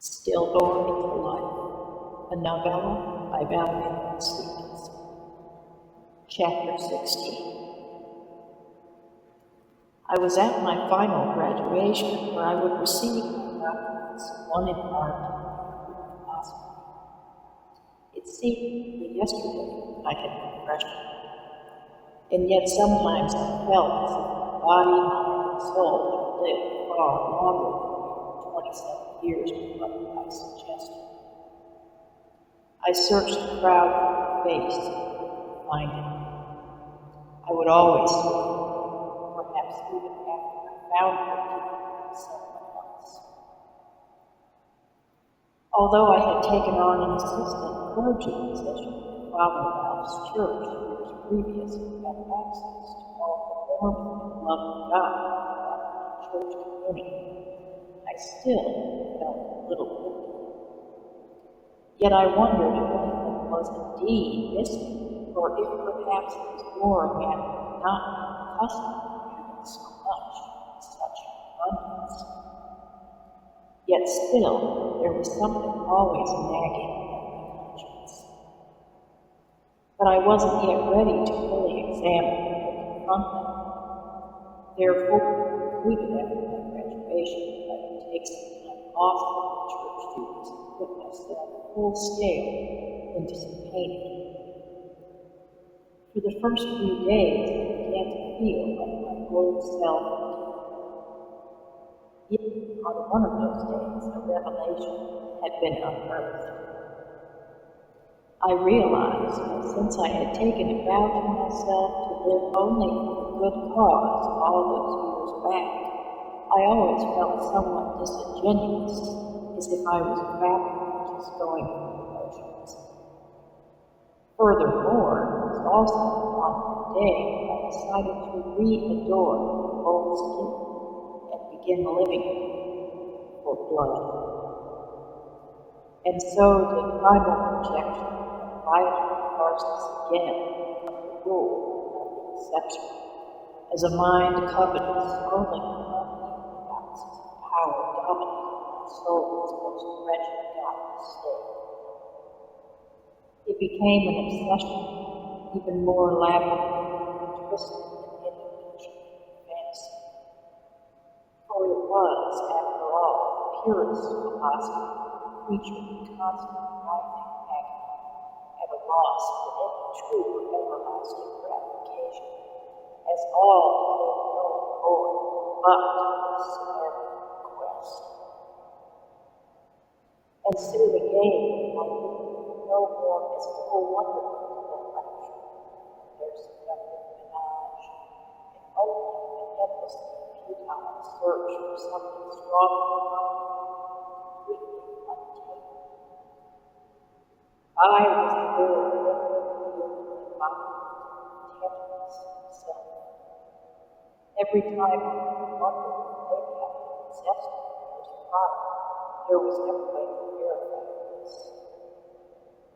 Stillborn for Life, a novella by Valerie Stevens. Chapter 16. I was at my final graduation where I would receive my documents, one in art and the other in philosophy. It seemed to be yesterday that I had been freshman, and yet sometimes I felt as if my body, mind, and soul had lived far longer than 27 years what I suggested. I searched the crowd for a face and couldn't find it. I would always search for her, perhaps even after I found her with someone else. Although I had taken on an assistant clergy position at Father Ralph's church years previous and had access to all the warmth and love of God of the church community, I still felt a little empty. Yet I wondered if anything was indeed missing, or if perhaps it was more again not being accustomed to having so much in such abundance. Yet still, there was something always nagging at my conscience. But I wasn't yet ready to fully examine or confront them. Therefore, I concluded after my graduation that I would take some time off from the church duties and put myself full scale into some painting. For the first few days, I began to feel like my old self again. Yet, on one of those days, a revelation had been unearthed. I realized that since I had taken a vow to myself to live only for a good cause all those years back, I always felt somewhat disingenuous, as if I was vapid, just going through the motions. Furthermore, it was also on that day that I decided to re-adorn the old skin and begin living for blood. And so did primal projection and violent catharsis again become the rule, not the exception, as a mind covetous only for ounces of power dominated my soul's most wretched godless state. It became an obsession, even more labyrinthine and twisted than any picture or fantasy. For it was, after all, the purest philosophy, a creature in constant writhing agony, at a loss for any true or everlasting gratification, as all became null and void but this Sumerian quest. And soon again, I knew no more mystical wonderment than rapture, and their seductive menage, and only an endlessly futile search for something strongly completely untamed. I was the very human embodiment of tenderness itself. Every time I wondered if maybe I had possessed it as pride, there was no way to verify this.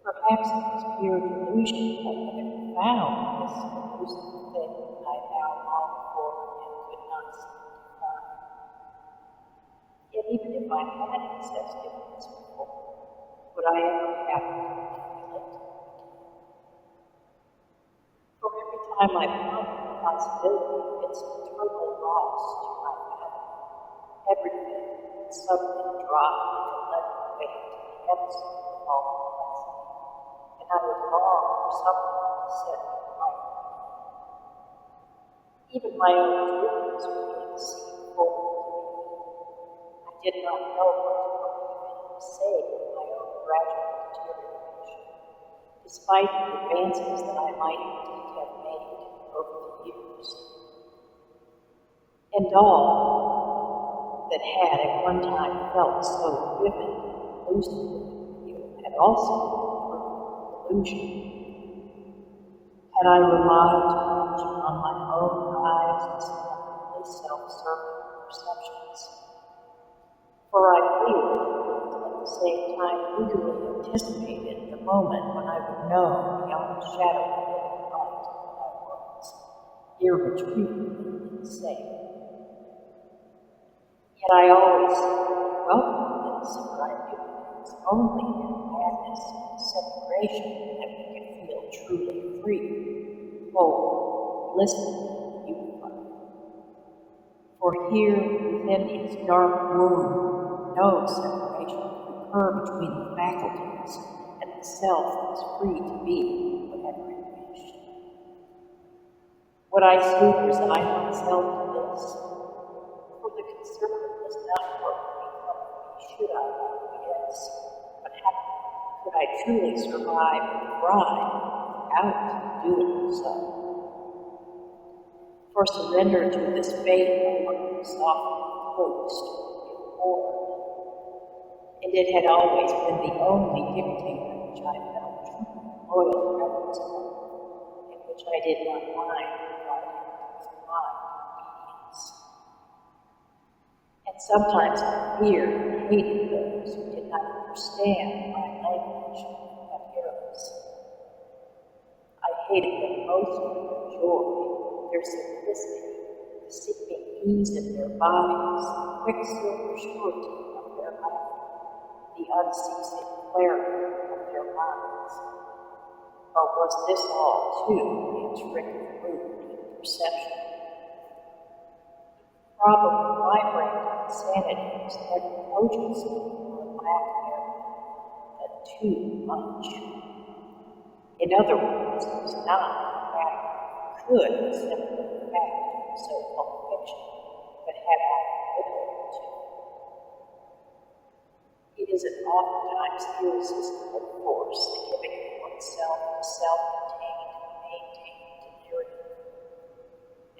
Perhaps it was mere delusion that I had found this elusive thing I now longed for and could not seem to find. Yet even if I had possessed it once before, would I ever have to feel it again? For every time I pondered the possibility of its total loss to my family, everything would suddenly drop like a leaden weight to the episode of all complexity, and I would long for someone to set me right. Even my own dreams began to seem forward to me. I did not know what to believe in or say of my own gradual deterioration, despite the advances that I might indeed have made over the years. And all that had at one time felt so vivid and lucid and real had also been illusion. Had I relied too much on my own eyes and seemingly self-serving perceptions? For I feared, and at the same time eagerly anticipated the moment when I would know beyond the shadow of any light that I was irretrievably insane. Yet I always secretly welcomed this, for I knew only in madness and disintegration that we can feel truly free, whole, blissful, unified. For here, within its dark womb, no separation can occur between the faculties, and the self is free to be whatever it wished. Would I soon resign myself to this? For the conservative does not work to become free, should I? Yes. But how could I truly survive and thrive without doing so? For surrender to this fate alone softly coaxed and poured, and it had always been the only dictator which I felt true loyal reverence for, and which I did not mind providing with blind obedience. And sometimes I feared and hated those who did not understand my language of arrows. I hated them most for their joy, their simplicity, the seeming ease of their bodies, the quicksilver surety of their laughter, the unceasing clarity of their minds. Or was this all, too, a trick of mood and perception? Probably my brain's insanity was never cogency or lack thereof, but too much. In other words, it was not a matter could simply fact so-called fiction, but have I withhold to. It is an oftentimes irresistible force, the giving of oneself a self-contained and maintained narrative.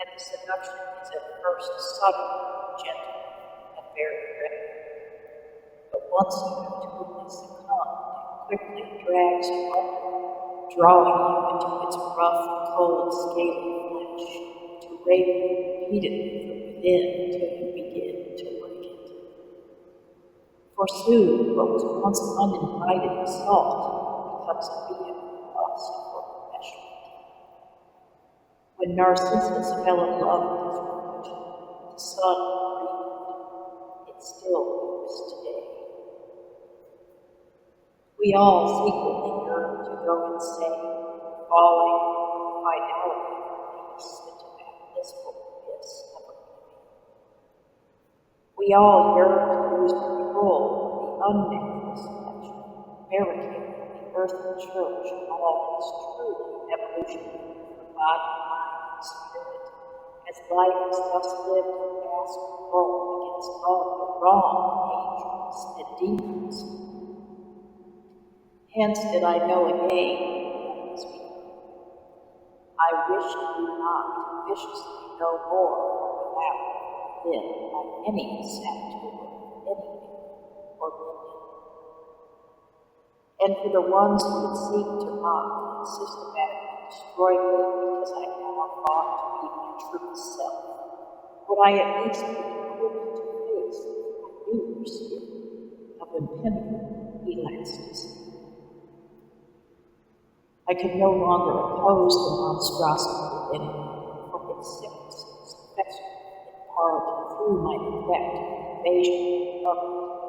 And the seduction is at first subtle, gentle, and very ready. But once you have totally succumbed, it quickly drags you under, drawing you into its rough, cold, scaly flesh, to rape you repeatedly from within until you begin to like it. For soon, what was once uninvited assault becomes a vehicle lust for enmeshment. When Narcissus fell in love with his religion, the sun breathed. It still weeps today. We all secretly yearn to go insane, falling with the finality of peace into that blissful abyss of oblivion. We all yearn to lose control of the unmanifest passion, barricading the earthly church of all its truly evolutionary for body, mind, and spirit, as life is thus lived and cast revolt against all the wrong angels and demons. Hence did I know again as we go. I wish to be mocked viciously no more without within by any saboteur, any or minion. And for the ones who would seek to mock and systematically destroy me because I now thought to be my true self, would I at least be equipped to face my newer spirit of impenetrable elasticity? I could no longer oppose the monstrosity within me, for its sicknesses festered in part through my neglect and evasion of it.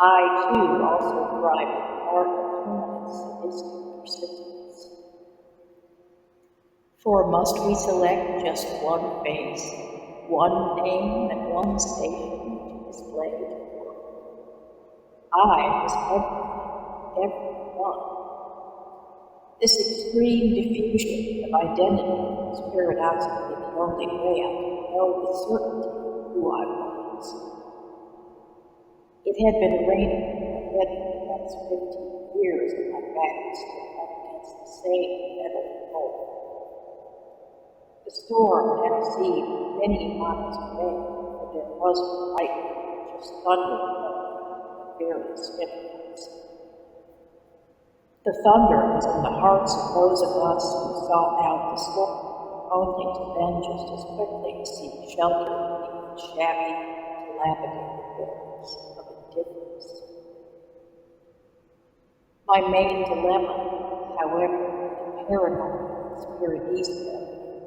I, too, also thrived in part upon its sadistic persistence. For must we select just one face, one name, and one station to display to the world? I was every one. This extreme diffusion of identity was paradoxically the only way I could know with certainty who I was. It had been raining ahead for the past 15 years, and my back was still up against the same metal pole. The storm had receded many miles away, but there was no lightning, just thunder of various intervals. The thunder was in the hearts of those of us who sought out the storm, only to then just as quickly seek shelter beneath the shabby, dilapidated buildings of indifference. My main dilemma, however, the paranoid Spiritista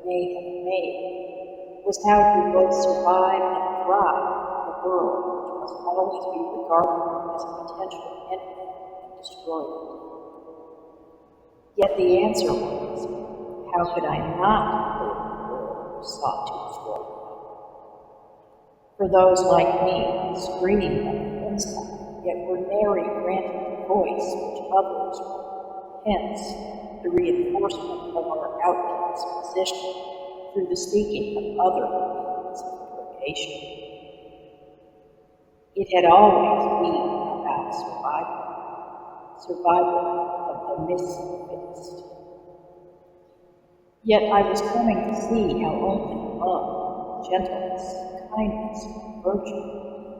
may have made, was how to both survive and thrive in a world which must always be regarded as a potential enemy and destroyer. Yet the answer was, how could I not live in a world which sought to destroy me? For those like me, screamed on the inside, yet were nary granted the voice which others were. Hence, the reinforcement of our outcast position through the seeking of other means of purgation. It had always been about survival of the misfitest. Yet I was coming to see how only love, gentleness, kindness, and virtue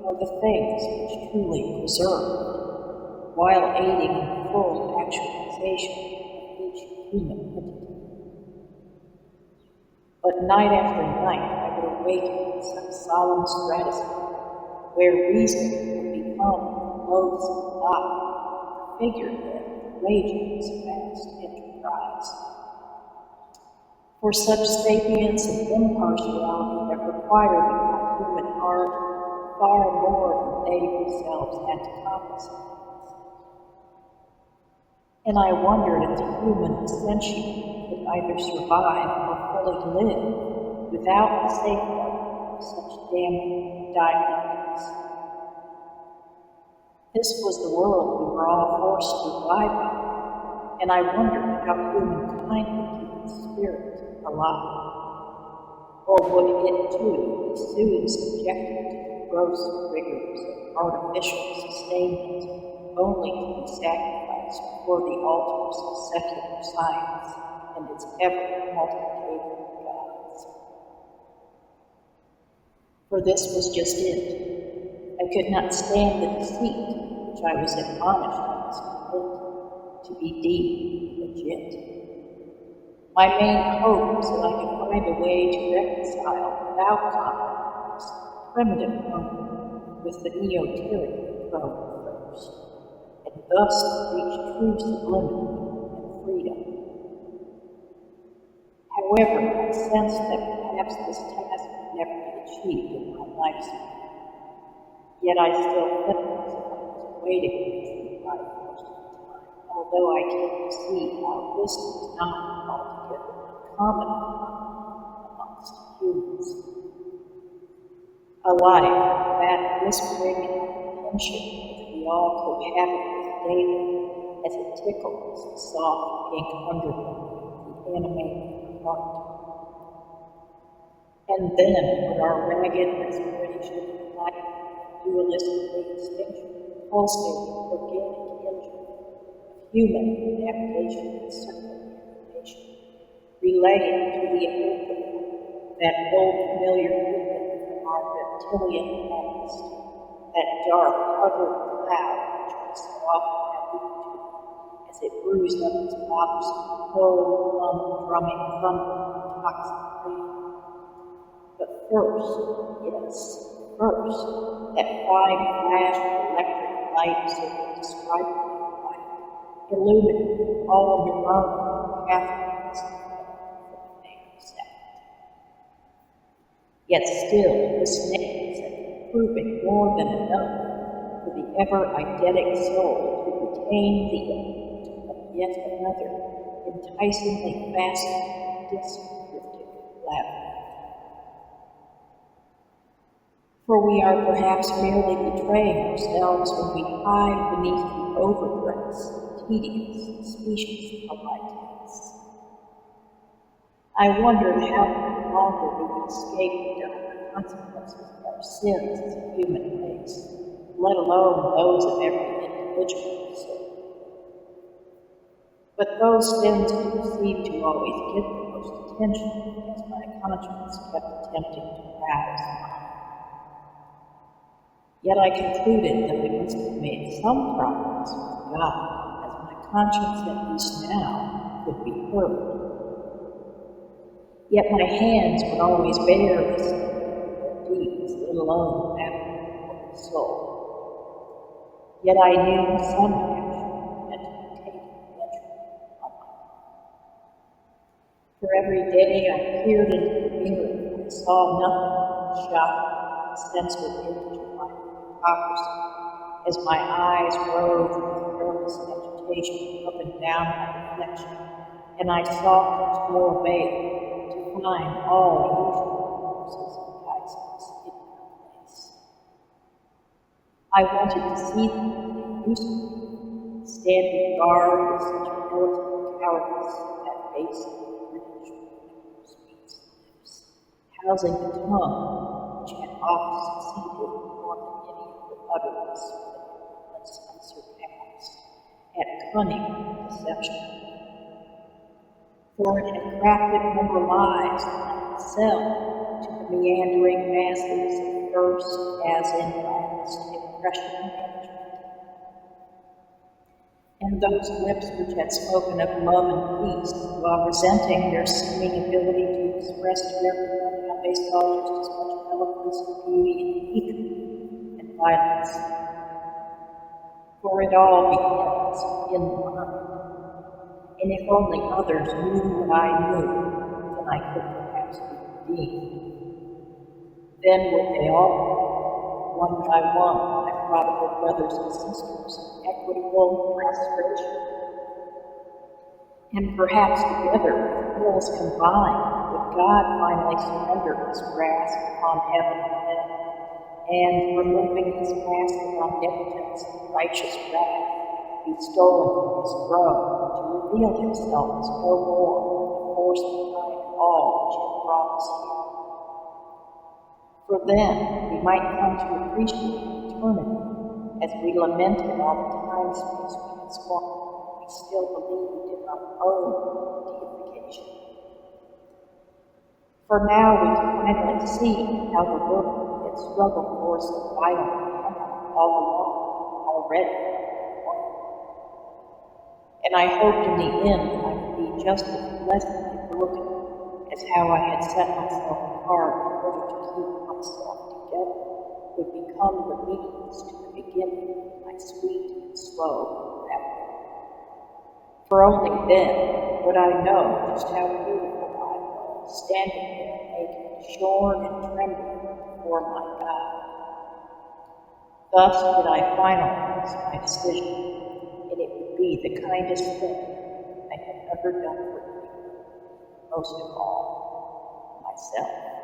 are the things which truly preserve, while aiding in the full actualization of each human entity. But night after night I would awaken in some solemn stratosphere, where reason would become the loathsome lie, the figurehead raging its vast enterprise. For such sapience and impartiality that required of my human heart far more than they themselves had to compensate. And I wondered if the human essential could either survive or fully live without the safeguard of such damning dialectics. This was the world we were all forced to abide by, and I wondered how humankind would keep its spirit alive. Or would it too be soon subjected to the gross rigors of artificial sustainment, only to be sacrificed before the altars of secular science and its ever-multiplicating gods? For this was just it. I could not stand the deceit which I was admonished I must commit to be deemed legit. My main hope was that I could find a way to reconcile without compromise primitive hope with the neoteric growth first, and thus reach true sublimity and freedom. However, I sensed that perhaps this task would never be achieved in my lifespan. Yet I still felt as if I was waiting for the true life most of the time, although I came to see how this was not altogether common amongst humans. A life, that whispering attention which we all cohabit with daily, as it tickles the soft pink underbelly of the animated heart. And then, with our ragged respiration of life, dualistically extinction, pulsating organic engine of human navigation and circumnavigation, relaying to the inevitable that old familiar movement from our reptilian past, that dark, hovering cloud which we so often alluded to as it bruised up its bothersome, cold, drumming thunder of toxic rain. But first, yes, first, that fine flash of electric light so indescribably bright, illuminating all your own pathways from the nanosecond. Yet still, this nanosecond proving more than enough for the ever-eidetic soul to retain the imprint of yet another enticingly fascinating disk-cryptic labyrinth. For we are perhaps merely betraying ourselves when we hide beneath the overdress of tedious species of ideas. I wondered how much longer we would escape the dire consequences of our sins as a human race, let alone those of every individual soul. But those sins do seem to always get the most attention, as my conscience kept attempting to rouse mine. Yet I concluded that we must have made some progress with God, as my conscience, at least now, could be heard. Yet my hands would always bear the sin of their deeds, let alone that of the soul. Yet I knew some action had to be taken eventually on my part. For every day I peered into the mirror and saw nothing but shock and sensitive image of my hypocrisy as my eyes roved with earnest agitation up and down my reflection, and I sought to no avail to find all usual purposes and guises in their place. I wanted to see them as they used to be, standing guard with such militant cowardice at that base of the British speaks lips, housing the tongue which had oft succeeded more than any other utterance once unsurpassed at cunning deception. For it had crafted more lives than I could sell to the meandering masses of first as in last impression management. And those lips which had spoken of love and peace, while resenting their seeming ability to express to everyone how they saw just as much eloquence and beauty in hatred and violence. For it all begins in the mind, and if only others knew what I knew, then I could perhaps be redeemed. Then would they all, one by one, my prodigal brothers and sisters, equitable prostration, and perhaps together, with wills combined, would God finally surrender his grasp upon heaven and hell, and, removing his mask of omnipotence and righteous wrath, be stolen from his throne to reveal himself as no more than the force behind all which had brought us here. For then we might come to appreciate eternity as we lamented all the time space we had squandered. We still believed in our own deification. For now we can finally see how the work we had struggled for so violently all along already. And I hoped in the end that I could be just as blessedly broken as how I had set myself apart in order to keep myself together would become the means to the beginning of my sweet and slow rapture. For only then would I know just how beautiful I was, standing there naked, shorn and trembling before my God. Thus did I finalize my decision, and it would be the kindest thing I had ever done for anyone, most of all, myself.